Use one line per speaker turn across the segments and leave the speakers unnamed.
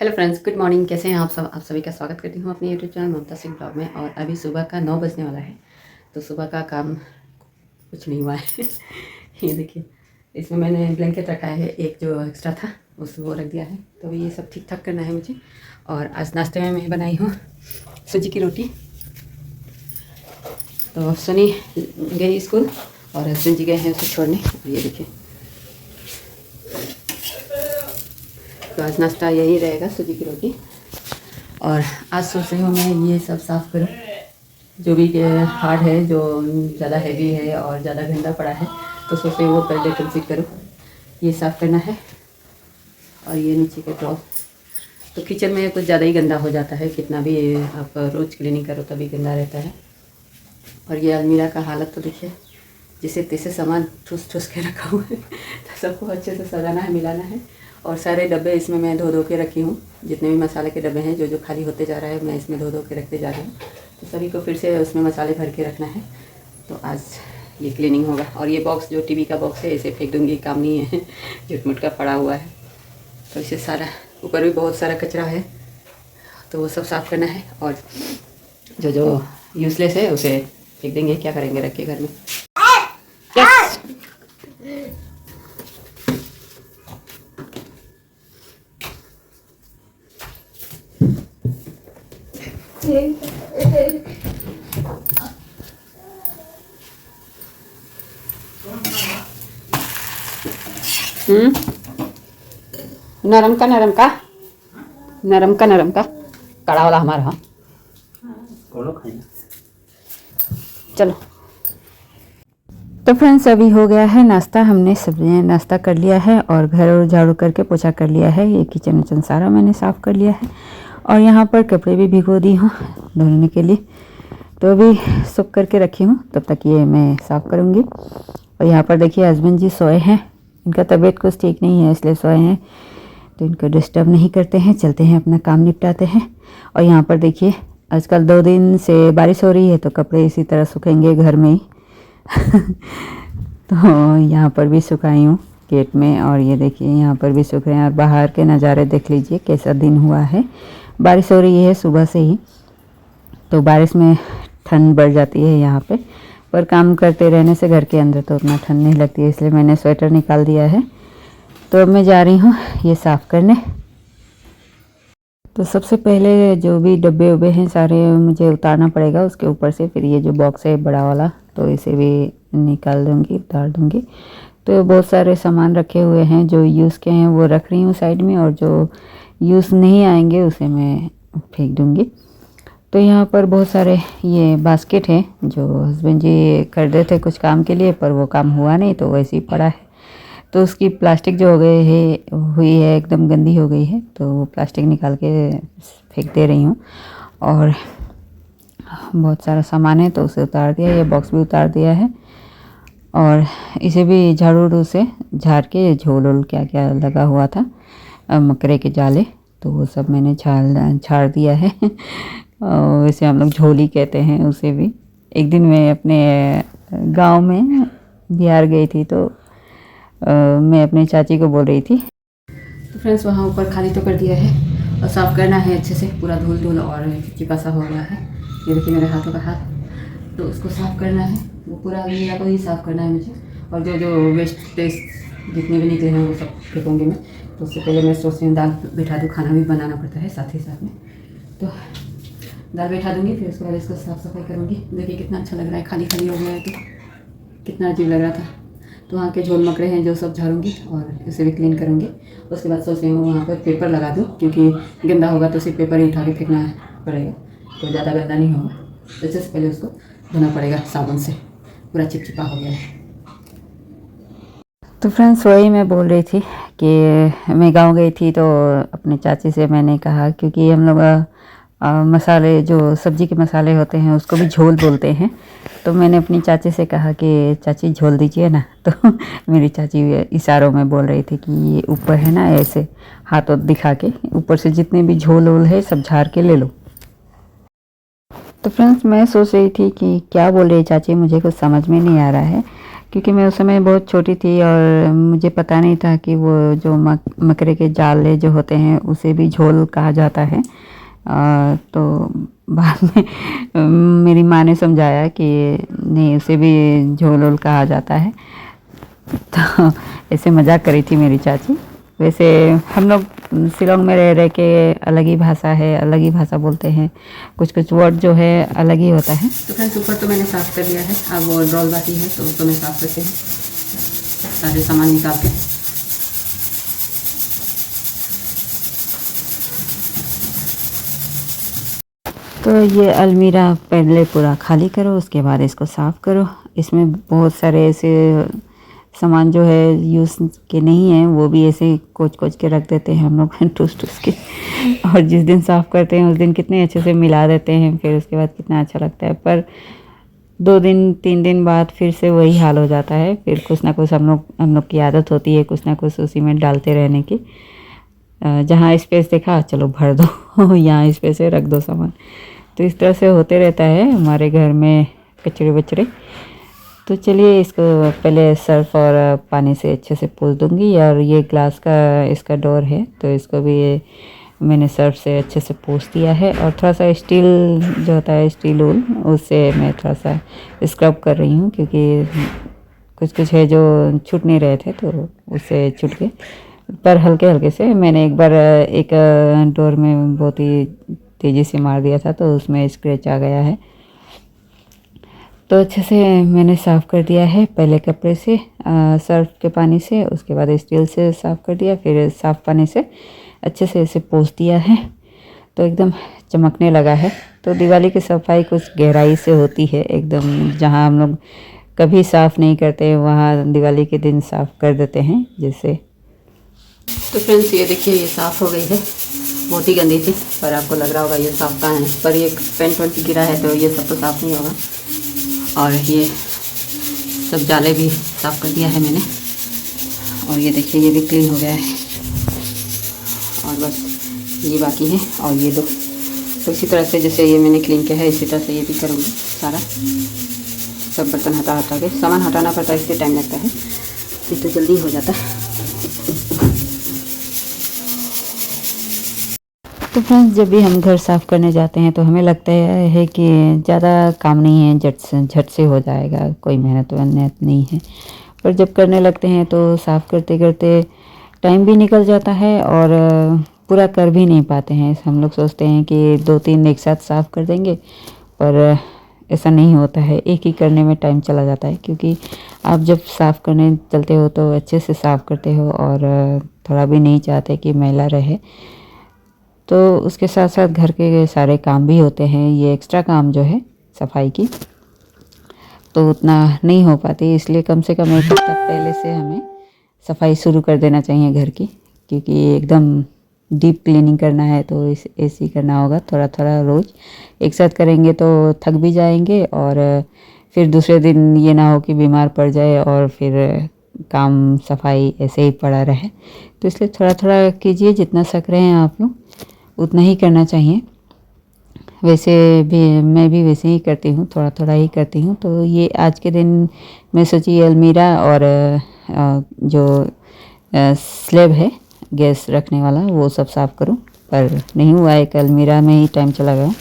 Hello friends, good morning. कैसे हैं आप सब? आप सभी का स्वागत करती हूँ अपने यूट्यूब चैनल ममता सिंह ब्लॉग में। और अभी सुबह का 9 बजने वाला है, तो सुबह का काम कुछ नहीं हुआ है। ये देखिए, इसमें मैंने ब्लैंकेट रखा है, एक जो एक्स्ट्रा था उस वो रख दिया है। तो ये सब ठीक ठाक करना है मुझे। और आज नाश्ते में मैं बनाई हूँ सूजी की रोटी। तो सनी गई स्कूल और हस्बैंड जी गए हैं उसे छोड़ने। ये देखिए, तो आज नाश्ता यही रहेगा, सूजी की रोटी। और आज सोच रही हूँ मैं ये सब साफ़ करूँ, जो भी हार्ड है, जो ज़्यादा हैवी है और ज़्यादा गंदा पड़ा है, तो सोच रही हूँ वो पहले कंप्लीट करूँ। ये साफ़ करना है। और ये नीचे के ड्रॉर, तो किचन में कुछ ज़्यादा ही गंदा हो जाता है, कितना भी आप रोज़ क्लीनिंग करो तभी गंदा रहता है। और ये अलमीरा का हालत तो देखिए, जिसे तैसे सामान ठूस ठूस के रखा हुआ है। तो सबको अच्छे से सजाना है, मिलाना है। और सारे डब्बे इसमें मैं धो धो के रखी हूँ। जितने भी मसाले के डब्बे हैं, जो जो खाली होते जा रहा है, मैं इसमें धो धो के रखते जा रही हूँ। तो सभी को फिर से उसमें मसाले भर के रखना है। तो आज ये क्लीनिंग होगा। और ये बॉक्स, जो टीवी का बॉक्स है, इसे फेंक दूँगी, काम नहीं है, झुटमुट का पड़ा हुआ है। तो इसे सारा, ऊपर भी बहुत सारा कचरा है, तो वो सब साफ़ करना है। और जो जो यूज़लेस है उसे फेंक देंगे, क्या करेंगे रख के घर में। यस। नरम का नरम का नरम का नरम का कड़ा वाला हमारा। हाँ, चलो। तो फ्रेंड्स, अभी हो गया है नाश्ता। हमने सब नाश्ता कर लिया है और घर और झाड़ू करके पोछा कर लिया है। ये किचन विचन सारा मैंने साफ़ कर लिया है। और यहाँ पर कपड़े भी भिगो दी हूँ धोने के लिए। तो अभी सूख करके रखी हूँ, तब तक ये मैं साफ़ करूँगी। और यहाँ पर देखिए, हस्बैंड जी सोए हैं। इनका तबीयत कुछ ठीक नहीं है, इसलिए सोए हैं। तो इनको डिस्टर्ब नहीं करते हैं, चलते हैं अपना काम निपटाते हैं। और यहाँ पर देखिए, आजकल 2 दिन से बारिश हो रही है, तो कपड़े इसी तरह सूखेंगे घर में ही। तो यहाँ पर भी सुखाई हूँ गेट में, और ये देखिए यहाँ पर भी सूख रहे हैं। और बाहर के नज़ारे देख लीजिए, कैसा दिन हुआ है। बारिश हो रही है सुबह से ही, तो बारिश में ठंड बढ़ जाती है यहाँ पे। पर काम करते रहने से घर के अंदर तो उतना ठंड नहीं लगती है, इसलिए मैंने स्वेटर निकाल दिया है। तो अब मैं जा रही हूँ ये साफ़ करने। तो सबसे पहले जो भी डब्बे उब्बे हैं सारे मुझे उतारना पड़ेगा उसके ऊपर से। फिर ये जो बॉक्स है बड़ा वाला, तो इसे भी निकाल दूँगी, उतार दूँगी। तो बहुत सारे सामान रखे हुए हैं, जो यूज़ के हैं वो रख रही हूँ साइड में, और जो यूज़ नहीं आएंगे उसे मैं फेंक दूँगी। तो यहाँ पर बहुत सारे ये बास्केट है, जो हस्बैंड जी खरीदे थे कुछ काम के लिए, पर वो काम हुआ नहीं, तो वैसे ही पड़ा है। तो उसकी प्लास्टिक जो हो गई है, हुई है, एकदम गंदी हो गई है, तो वो प्लास्टिक निकाल के फेंक दे रही हूँ। और बहुत सारा सामान है, तो उसे उतार दिया। ये बॉक्स भी उतार दिया है। और इसे भी झाड़ू उड़ू से झाड़ के, झोल उल क्या क्या लगा हुआ था, मकरे के जाले, तो वो सब मैंने झाड़ दिया है। वैसे हम लोग झोली कहते हैं उसे भी। एक दिन मैं अपने गांव में बिहार गई थी, तो मैं अपनी चाची को बोल रही थी। तो फ्रेंड्स, वहाँ ऊपर खाली तो कर दिया है, और साफ़ करना है अच्छे से। पूरा धूल धूल और चिपचिपा सा हो गया है। ये देखिए मेरे हाथों का हाथ, तो उसको साफ़ करना है। वो पूरा अलमीरा को ही साफ़ करना है मुझे। और जो जो वेस्टेज जितने भी निकले हैं वो सब फेंकूँगी मैं। तो उससे पहले मैं सोच रही हूँ दाल बैठा दूँ, खाना भी बनाना पड़ता है साथ ही साथ में। तो दाल बैठा दूँगी, फिर उसके बाद इसको साफ़ सफाई करूँगी। देखिए कितना अच्छा लग रहा है, खाली खाली हो गया है, तो कितना अजीब लग रहा था। तो वहाँ के झोल मकड़े हैं जो सब झाड़ूंगी और इसे भी क्लीन करूँगी। उसके बाद सोच रही हूँ वहाँ पर पेपर लगा दूँ, क्योंकि गंदा होगा तो सिर्फ पेपर ही उठा के फेंकना पड़ेगा, तो ज़्यादा गंदा नहीं होगा। तो इससे पहले उसको धोना पड़ेगा साबुन से, पूरा चिपचिपा हो गया है। तो फ्रेंड्स, वही मैं बोल रही थी कि मैं गांव गई थी, तो अपने चाची से मैंने कहा, क्योंकि हम लोग मसाले, जो सब्ज़ी के मसाले होते हैं, उसको भी झोल बोलते हैं। तो मैंने अपनी चाची से कहा कि चाची झोल दीजिए ना। तो मेरी चाची इशारों में बोल रही थी कि ये ऊपर है ना, ऐसे हाथों दिखा के ऊपर से जितने भी झोल वोल है सब झाड़ के ले लो। तो फ्रेंड्स, मैं सोच रही थी कि क्या बोल रही चाची, मुझे कुछ समझ में नहीं आ रहा है। क्योंकि मैं उस समय बहुत छोटी थी और मुझे पता नहीं था कि वो जो मकरे के जाले जो होते हैं उसे भी झोल कहा जाता है। तो बाद में मेरी माँ ने समझाया कि नहीं, उसे भी झोल वोल कहा जाता है। तो ऐसे मजाक करी थी मेरी चाची। वैसे हम लोग शिलोंग में रह के अलग ही भाषा है, अलग ही भाषा बोलते हैं, कुछ कुछ वर्ड जो है अलग ही होता है। तो फ्रेंड्स, ऊपर तो मैंने साफ़ कर दिया है, अब वो ड्रॉल बाकी है तो उसको मैं साफ़ करते हैं सारे सामान निकाल के। तो ये अलमीरा पहले पूरा खाली करो, उसके बाद इसको साफ़ करो। इसमें बहुत सारे ऐसे सामान जो है यूज़ के नहीं है, वो भी ऐसे कोच कोच के रख देते हैं हम लोग टूस टूस के। और जिस दिन साफ़ करते हैं उस दिन कितने अच्छे से मिला देते हैं, फिर उसके बाद कितना अच्छा लगता है। पर 2 दिन 3 दिन बाद फिर से वही हाल हो जाता है। फिर कुछ ना कुछ हम लोग की आदत होती है कुछ ना कुछ उसी में डालते रहने की। जहाँ स्पेस देखा चलो भर दो यहाँ स्पेस है रख दो सामान। तो इस तरह से होते रहता है हमारे घर में कचरे बचरे। तो चलिए इसको पहले सर्फ और पानी से अच्छे से पोंछ दूंगी। और ये ग्लास का इसका डोर है तो इसको भी मैंने सर्फ से अच्छे से पोंछ दिया है। और थोड़ा सा स्टील जो होता है, स्टील वूल, उससे मैं थोड़ा सा स्क्रब कर रही हूँ, क्योंकि कुछ कुछ है जो छूट नहीं रहे थे तो उससे छूट गए। पर हल्के हल्के से मैंने एक बार एक डोर में बहुत ही तेज़ी से मार दिया था तो उसमें स्क्रैच आ गया है। तो अच्छे से मैंने साफ़ कर दिया है, पहले कपड़े से सर्फ के पानी से, उसके बाद स्टील से साफ़ कर दिया, फिर साफ़ पानी से अच्छे से इसे पोंछ दिया है। तो एकदम चमकने लगा है। तो दिवाली की सफाई कुछ गहराई से होती है एकदम, जहाँ हम लोग कभी साफ़ नहीं करते वहाँ दिवाली के दिन साफ़ कर देते हैं जैसे। तो फ्रेंड्स, ये देखिए ये साफ़ हो गई है, बहुत ही गंदी थी पर आपको लग रहा होगा ये साफ़ कहाँ है, पर ये पेंट वेंट गिरा है तो ये सब तो साफ़ नहीं होगा। और ये सब जाले भी साफ़ कर दिया है मैंने। और ये देखिए ये भी क्लीन हो गया है और बस ये बाकी है। और ये दो तो इसी तरह से जैसे ये मैंने क्लीन किया है इसी तरह से ये भी करूँगी। सारा सब बर्तन हटा के सामान हटाना पड़ता है, इसलिए टाइम लगता है, ये तो जल्दी हो जाता है। तो फ्रेंड्स, जब भी हम घर साफ़ करने जाते हैं तो हमें लगता है कि ज़्यादा काम नहीं है, झट से हो जाएगा, कोई मेहनत नहीं है। पर जब करने लगते हैं तो साफ़ करते करते टाइम भी निकल जाता है और पूरा कर भी नहीं पाते हैं। हम लोग सोचते हैं कि 2-3 एक साथ साफ़ कर देंगे, पर ऐसा नहीं होता है, एक ही करने में टाइम चला जाता है। क्योंकि आप जब साफ़ करने चलते हो तो अच्छे से साफ़ करते हो और थोड़ा भी नहीं चाहते कि मैला रहे। तो उसके साथ साथ घर के सारे काम भी होते हैं, ये एक्स्ट्रा काम जो है सफाई की, तो उतना नहीं हो पाती। इसलिए कम से कम एक हफ्ता पहले से हमें सफाई शुरू कर देना चाहिए घर की, क्योंकि एकदम डीप क्लीनिंग करना है तो ऐसे ही करना होगा, थोड़ा थोड़ा रोज़ एक साथ करेंगे तो थक भी जाएंगे और फिर दूसरे दिन ये ना हो कि बीमार पड़ जाए और फिर काम सफाई ऐसे ही पड़ा रहे। तो इसलिए थोड़ा थोड़ा कीजिए, जितना सक रहे हैं आप लोग उतना ही करना चाहिए। वैसे भी मैं भी वैसे ही करती हूँ, थोड़ा थोड़ा ही करती हूँ। तो ये आज के दिन मैं सोची अलमीरा और जो स्लैब है गैस रखने वाला वो सब साफ़ करूँ, पर नहीं हुआ, एक अलमीरा में ही टाइम चला गया।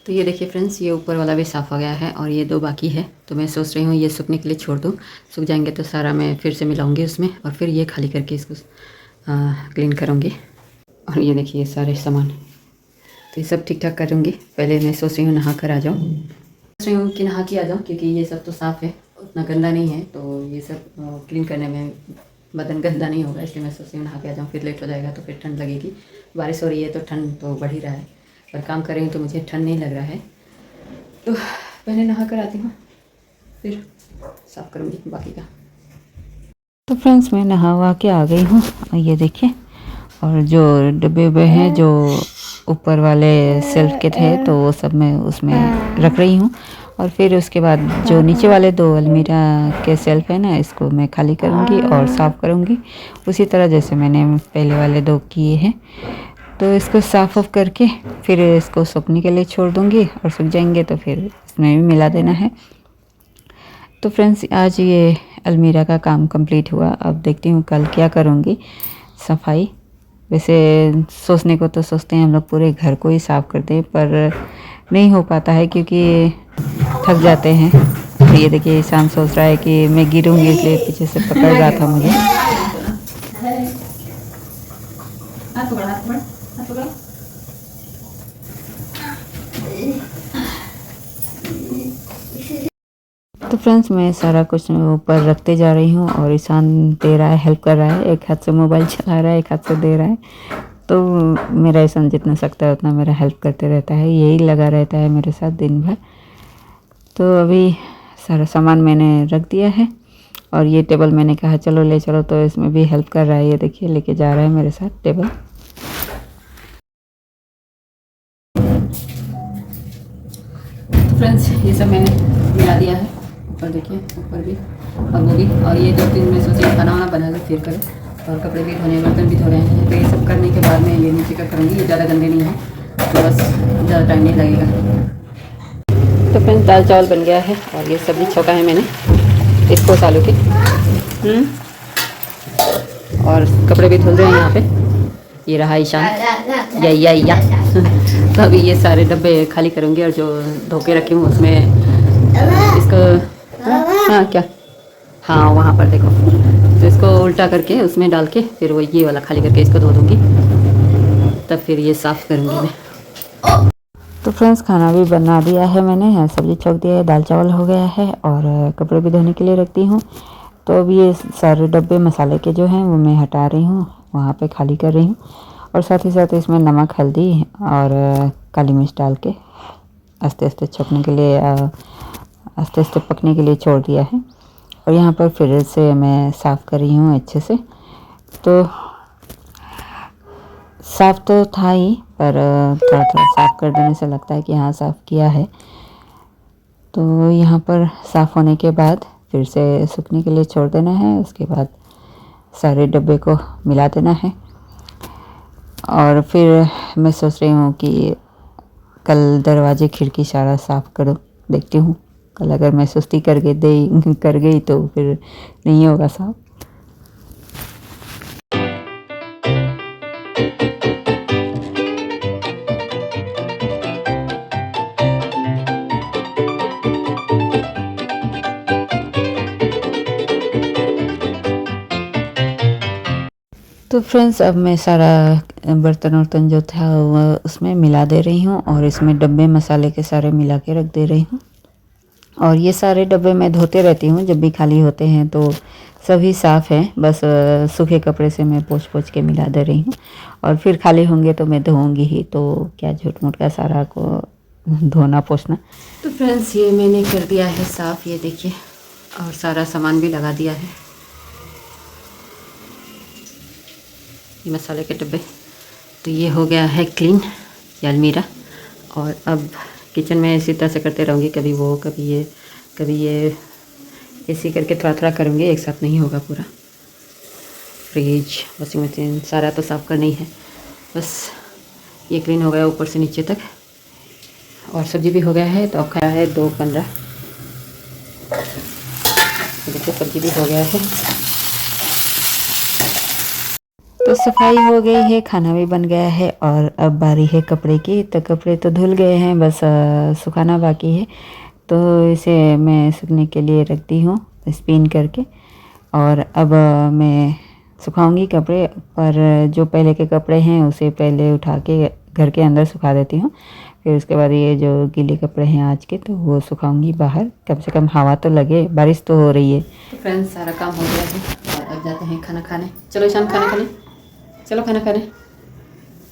तो ये देखिए फ्रेंड्स, ये ऊपर वाला भी साफ़ हो गया है और ये 2 बाकी है। तो मैं सोच रही हूँ ये सूखने के लिए छोड़ दूँ, सूख जाएंगे तो सारा मैं फिर से मिलाऊंगी उसमें और फिर ये खाली करके इसको क्लीन करूँगी। और ये देखिए ये सारे सामान, तो ये सब ठीक ठाक करूँगी। पहले मैं सोच रही हूँ नहा कर आ जाऊँ, सोच रही हूँ कि नहा के आ जाऊँ, क्योंकि ये सब तो साफ़ है, उतना गंदा नहीं है, तो ये सब क्लीन करने में बदन गंदा नहीं होगा। इसलिए मैं सोच रही हूँ नहा के आ जाऊँ, फिर लेट हो जाएगा तो फिर ठंड लगेगी। बारिश हो रही है तो ठंड तो बढ़ ही रहा है, पर काम कर रही हूँ तो मुझे ठंड नहीं लग रहा है। तो पहले नहा कर आती हूँ, फिर साफ़ करूँगी बाकी का। तो फ्रेंड्स, मैं नहा वहा के आ गई हूँ और ये देखिए, और जो डब्बे वब्बे हैं जो ऊपर वाले सेल्फ के थे तो वो सब मैं उसमें रख रही हूँ। और फिर उसके बाद जो नीचे वाले 2 अलमीरा के सेल्फ है ना, इसको मैं खाली करूँगी और साफ़ करूँगी उसी तरह जैसे मैंने पहले वाले 2 किए हैं। तो इसको साफ़ ऑफ करके फिर इसको सूखने के लिए छोड़ दूँगी और सूख जाएंगे तो फिर इसमें भी मिला देना है। तो फ्रेंड्स आज ये अलमीरा का काम कंप्लीट हुआ। अब देखती हूँ कल क्या करूँगी सफाई। वैसे सोचने को तो सोचते हैं हम लोग पूरे घर को ही साफ़ कर दें, पर नहीं हो पाता है क्योंकि थक जाते हैं। तो ये देखिए ईशान सोच रहा है कि मैं गिरूंगी, इसलिए पीछे से पकड़ रहा था मुझे। तो फ्रेंड्स मैं सारा कुछ ऊपर रखते जा रही हूँ और ईशान दे रहा है, हेल्प कर रहा है। एक हाथ से मोबाइल चला रहा है, एक हाथ से दे रहा है। तो मेरा ईशान जितना सकता है उतना मेरा हेल्प करते रहता है, यही लगा रहता है मेरे साथ दिन भर। तो अभी सारा सामान मैंने रख दिया है और ये टेबल मैंने कहा चलो ले चलो, तो इसमें भी हेल्प कर रहा है। ये देखिए लेके जा रहा है मेरे साथ टेबल। तो फ्रेंड्स ये सब मैंने मिला दिया है, ऊपर देखिए, ऊपर भी और वो भी। और ये 2-3 में सोचिए खाना वाना बना के फिर करें, और कपड़े भी धोने, बर्तन भी धो रहे हैं। तो ये सब करने के बाद में ये नीचे का करूँगी। ये ज़्यादा गंदे नहीं है, तो बस ज़्यादा टाइम नहीं लगेगा। तो फ्रेंड्स दाल चावल बन गया है और ये सब्ज़ी छोका है मैंने, इसको आलू के। और कपड़े भी धुल रहे हैं यहाँ पे। ये रहा ईशान, या तो अभी ये सारे डब्बे खाली करूँगी और जो धो के रखी हूँ उसमें इसको, हाँ क्या, हाँ वहाँ पर देखो, तो इसको उल्टा करके उसमें डाल के फिर वो ये वाला खाली करके इसको धो दूँगी, तब फिर ये साफ़ करूँगी मैं। तो फ्रेंड्स खाना भी बना दिया है मैंने, सब्ज़ी छोक दिया है, दाल चावल हो गया है और कपड़े भी धोने के लिए रख दी हूँ। तो अब ये सारे डब्बे मसाले के जो हैं वो मैं हटा रही हूँ, वहाँ पे खाली कर रही हूँ। और साथ ही साथ इसमें नमक, हल्दी और काली मिर्च डाल के आस्ते आस्ते छपने के लिए, आस्ते आस्ते पकने के लिए छोड़ दिया है। और यहाँ पर फिर से मैं साफ़ कर रही हूँ अच्छे से। तो साफ़ तो था ही, पर थोड़ा थोड़ा साफ़ कर देने से लगता है कि हाँ साफ़ किया है। तो यहाँ पर साफ़ होने के बाद फिर से सूखने के लिए छोड़ देना है। उसके बाद सारे डब्बे को मिला देना है। और फिर मैं सोच रही हूँ कि कल दरवाजे खिड़की सारा साफ़ करूँ। देखती हूँ कल अगर मैं सुस्ती कर गई तो फिर नहीं होगा साफ़। तो फ्रेंड्स अब मैं सारा बर्तन वर्तन जो था वो उसमें मिला दे रही हूँ और इसमें डब्बे मसाले के सारे मिला के रख दे रही हूँ। और ये सारे डब्बे मैं धोते रहती हूँ जब भी खाली होते हैं, तो सभी साफ़ हैं। बस सूखे कपड़े से मैं पोंछ के मिला दे रही हूँ और फिर खाली होंगे तो मैं धोऊंगी ही, तो क्या झूठ मूठ का सारा को धोना पोंछना। तो फ्रेंड्स ये मैंने कर दिया है साफ़, ये देखिए, और सारा सामान भी लगा दिया है, ये मसाले के डब्बे। तो ये हो गया है क्लीन ये अलमीरा। और अब किचन में इसी तरह से करते रहूँगी, कभी वो कभी ये ऐसे करके थोड़ा थोड़ा करूँगी, एक साथ नहीं होगा पूरा। फ्रिज, वॉशिंग मशीन सारा तो साफ़ करना ही है। बस ये क्लीन हो गया ऊपर से नीचे तक। और सब्ज़ी भी हो गया है, तो अब खाया है 2:15। देखिए सब्ज़ी भी हो गया है, तो सफाई हो गई है, खाना भी बन गया है। और अब बारी है कपड़े की। तो कपड़े तो धुल गए हैं, बस सुखाना बाकी है। तो इसे मैं सूखने के लिए रख दी हूँ स्पिन करके। और अब मैं सुखाऊंगी कपड़े, पर जो पहले के कपड़े हैं उसे पहले उठा के घर के अंदर सुखा देती हूँ। फिर उसके बाद ये जो गीले कपड़े हैं आज के, तो वो सुखाऊंगी बाहर, कम से कम हवा तो लगे, बारिश तो हो रही है। तो फ्रेंड्स सारा काम हो गया है और अब जाते हैं खाना खाने। चलो ईशान खाना खाने, चलो खाना खाने।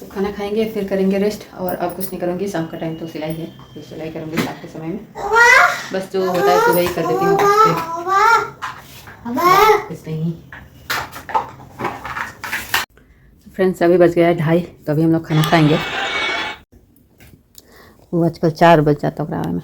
तो खाना खाएंगे फिर करेंगे रेस्ट। और अब कुछ नहीं करूँगी, शाम का टाइम तो सिलाई है, तो सिलाई करूँगी शाम के समय में। बस जो होता है सुबह ही कर देती हूँ, कुछ नहीं। फ्रेंड्स अभी बज गया है 2:30, तो अभी हम लोग खाना खाएंगे। वो आजकल 4 बज जाता है में।